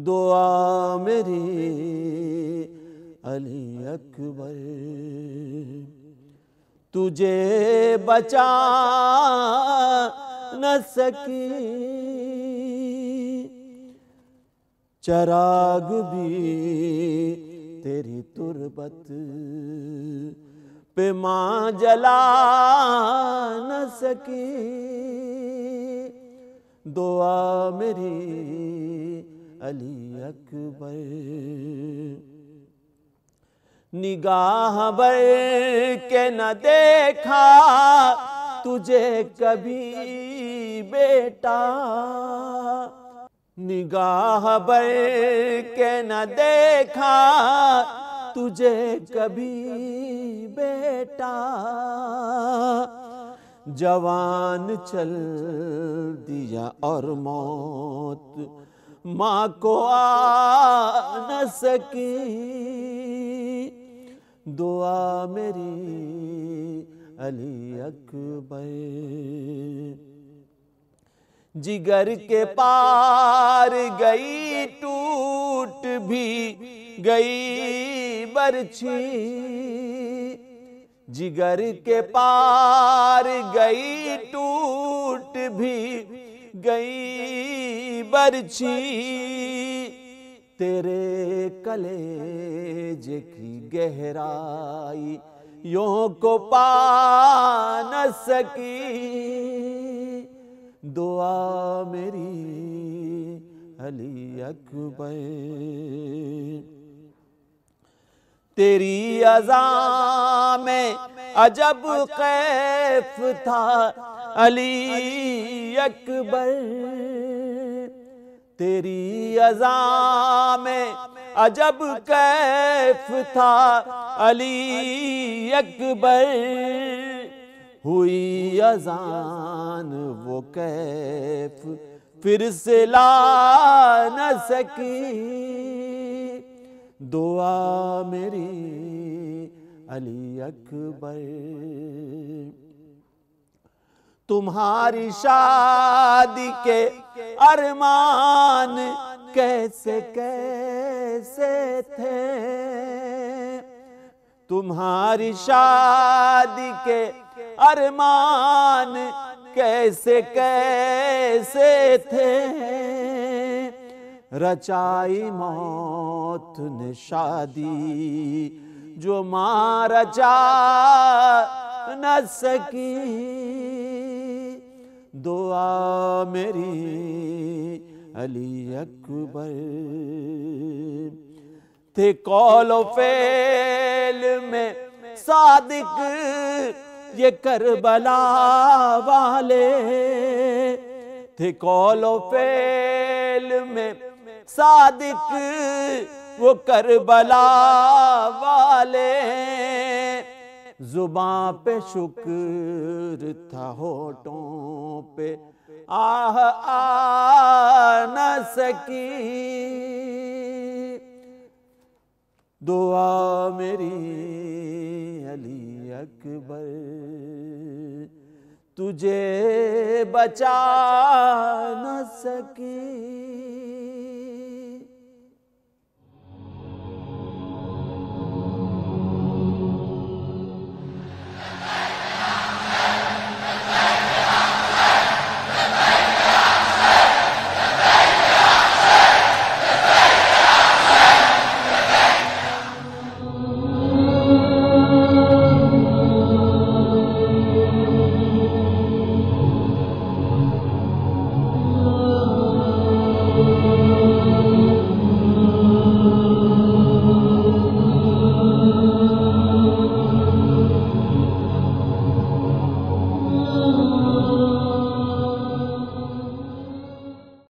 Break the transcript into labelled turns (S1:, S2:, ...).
S1: دعا میری علی اکبر، تجھے بچا نہ سکی چراغ بھی تیری تربت پہ ماں جلا نہ سکی، دعا میری علی اکبر، نگاہ بھر کے نہ دیکھا تجھے کبھی بیٹا، نگاہ بھر کے نہ دیکھا تجھے کبھی بیٹا، جوان چل دیا اور موت ماں کو آ نہ سکی، دعا میری علی اکبر، جگر کے پار گئی ٹوٹ بھی گئی برچھی، جگر کے پار گئی ٹوٹ بھی گئی برچھی، تیرے کلیج کی گہرائی یوں کو پا نہ سکی، دعا میری علی اکبر، تیری اذاں میں عجب کیف تھا علی اکبر، تیری اذاں میں عجب کیف تھا علی اکبر، ہوئی اذان وہ کیف پھر سے لا نہ سکی، دعا میری علی اکبر، تمہاری شادی کے ارمان کیسے کیسے تھے، تمہاری شادی کے ارمان کیسے کیسے تھے، رچائی موت نے شادی جو ماں رچا نہ سکی، دعا میری علی اکبر، تھے قول و فعل میں صادق یہ کربلا والے، تھے قول و فعل میں صادق وہ کربلا والے، زباں پہ شکر تھا ہونٹوں پہ آہ آ نہ سکی، دعا میری علی اکبر، تجھے بچا نہ سکی۔